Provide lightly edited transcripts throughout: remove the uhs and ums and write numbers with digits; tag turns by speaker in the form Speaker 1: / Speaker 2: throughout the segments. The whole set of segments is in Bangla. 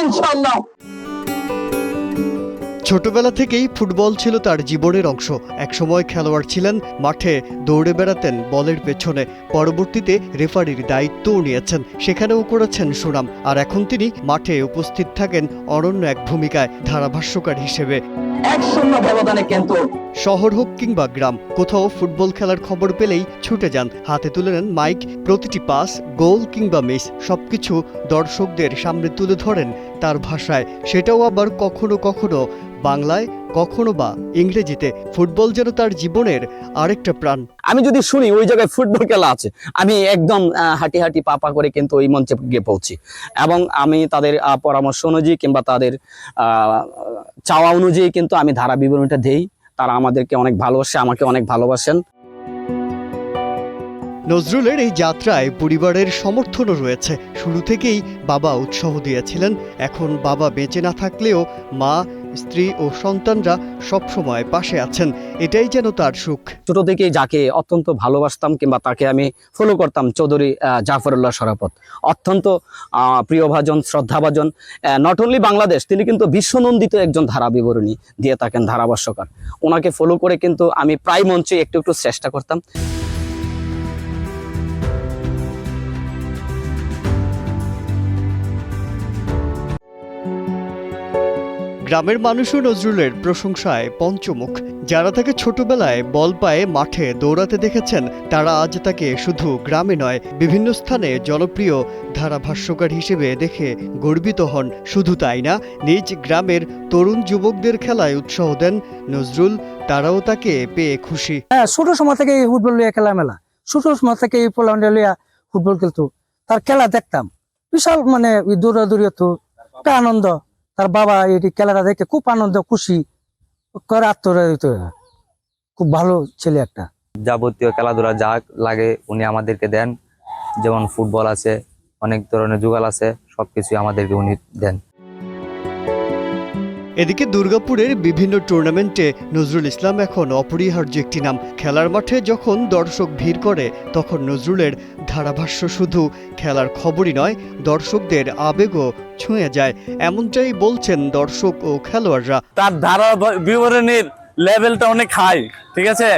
Speaker 1: ইনশাআল্লাহ।
Speaker 2: ছোটবেলা থেকেই ফুটবল ছিল তার জীবনের অংশ। একসময় খেলোয়াড় ছিলেন, মাঠে দৌড়ে বেড়াতেন বলের পেছনে। পরবর্তীতে রেফারির দায়িত্বও নিয়েছেন, সেখানেও করেছেন সুনাম। আর এখন তিনি মাঠে উপস্থিত থাকেন অনন্য এক ভূমিকায়, ধারাভাষ্যকার হিসেবে।
Speaker 1: 1-0 ব্যবধানে কিন্তু
Speaker 2: শহর হোক কিংবা গ্রাম, কোথাও ফুটবল খেলার খবর পেলেই ছুটে যান, হাতে তুলে নেন মাইক। প্রতিটি পাস, গোল কিংবা মিস সবকিছু দর্শকদের সামনে তুলে ধরেন তার ভাষায়, সেটাও আবার কখনো কখনো বাংলায়, কখনো বা ইংরেজিতে। ফুটবল যেন তার জীবনের আরেকটা প্রাণ।
Speaker 3: আমি যদি শুনি ওই জায়গায় ফুটবল খেলা আছে, আমি একদম হাঁটি হাঁটি পা করে কিন্তু ওই মঞ্চে গিয়ে পৌঁছি, এবং আমি তাদের পরামর্শ অনুযায়ী কিংবা তাদের চাওয়া অনুযায়ী কিন্তু আমি ধারা বিবরণীটা দেই। তারা আমাদেরকে অনেক ভালোবাসে, আমাকে অনেক ভালোবাসেন।
Speaker 2: নজরুলের এই যাত্রায় পরিবারের সমর্থনও রয়েছে। শুরু থেকেই বাবা উৎসাহ দিয়েছিলেন। এখন বাবা বেঁচে না থাকলেও মা, স্ত্রী ও সন্তানরা সবসময় পাশে আছেন, এটাই যেন তার সুখ।
Speaker 3: ছোট থেকেই যাকে অত্যন্ত ভালোবাসতাম কিংবা তাকে আমি ফলো করতাম, চৌধুরী জাফরুল্লাহ শরাফত, অত্যন্ত প্রিয়ভাজন, শ্রদ্ধাভাজন। নট অনলি বাংলাদেশ, তিনি কিন্তু বিশ্বনন্দিত একজন ধারা বিবরণী দিয়ে থাকেন, ধারাভাষ্যকার। ওনাকে ফলো করে কিন্তু আমি প্রায় মঞ্চে একটু একটু চেষ্টা করতাম।
Speaker 2: গ্রামের মানুষও নজরুলের প্রশংসায় পঞ্চমুখ। যারা তাকে ছোটবেলায় বল পায়ে মাঠে দৌড়াতে দেখেছেন, তারা আজ তাকে শুধু গ্রামে নয়, বিভিন্ন স্থানে জনপ্রিয় ধারাভাষ্যকার হিসেবে দেখে গর্বিত হন। শুধু তাই না, নিজ গ্রামের তরুণ যুবকদের খেলায় উৎসাহ দেন নজরুল। তারাও তাকে পেয়ে খুশি।
Speaker 4: হ্যাঁ, ছোট সময় থেকে ফুটবল লিয়া খেলা মেলা, ছোট সময় থেকে পোল্যান্ডে লিয়া ফুটবল খেলতো। তার খেলা দেখতাম, বিশাল মানে দৌড়াদৌড়ি হতো, একটা আনন্দ। তার বাবা এই খেলাটা দেখে খুব আনন্দ, খুশি করে, আত্মরাজিত। খুব ভালো ছেলে একটা।
Speaker 5: যাবতীয় খেলাধুলা যা লাগে উনি আমাদেরকে দেন, যেমন ফুটবল আছে, অনেক ধরনের যুগাল আছে, সবকিছু আমাদেরকে উনি দেন।
Speaker 2: এদিকে দুর্গাপুরের বিভিন্ন টুর্নামেন্টে নজরুল ইসলাম এখন অপরিহার্য একটি নাম। খেলার মাঠে যখন দর্শক ভিড় করে, তখন নজরুলের ধারাভাষ্য শুধু খেলার খবরই নয়, দর্শকদের আবেগও ছুঁয়ে যায়, এমনটাই বলছেন দর্শক ও খেলোয়াড়রা।
Speaker 6: তার ধারা বিবরণীর লেভেলটা অনেক হাই, ঠিক আছে।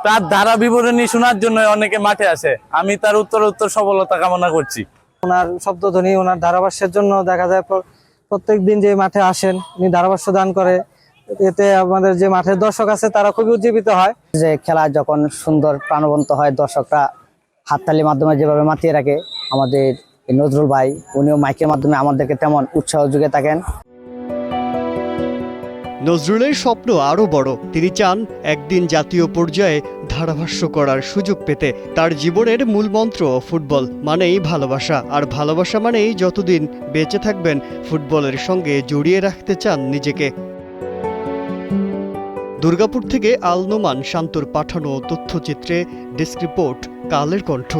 Speaker 6: তার ধারা বিবরণী শোনার জন্য অনেকে মাঠে আসে। আমি তার উত্তর সফলতা কামনা করছি।
Speaker 4: ওনার শব্দধ্বনি, ওনার ধারাভাষ্যের জন্য দেখা যায় প্রত্যেক দিন যে মাঠে আসেন, উনি ধারাভাষ্য দান করে। এতে আমাদের যে মাঠের দর্শক আছে তারা খুবই উজ্জীবিত হয়।
Speaker 7: যে খেলা যখন সুন্দর প্রাণবন্ত হয়, দর্শকরা হাততালির মাধ্যমে যেভাবে মাতিয়ে রাখে, আমাদের নজরুল ভাই উনিও মাইকের মাধ্যমে আমাদেরকে তেমন উৎসাহ যুগে থাকেন।
Speaker 2: নজরুলের স্বপ্ন আরও বড়। তিনি চান একদিন জাতীয় পর্যায়ে ধারাভাষ্য করার সুযোগ পেতে। তার জীবনের মূল মন্ত্র ফুটবল মানেই ভালোবাসা, আর ভালোবাসা মানেই যতদিন বেঁচে থাকবেন ফুটবলের সঙ্গে জড়িয়ে রাখতে চান নিজেকে। দুর্গাপুর থেকে আল নোমান শান্তর পাঠানো তথ্যচিত্রে ডেস্ক রিপোর্ট, কালের কণ্ঠ।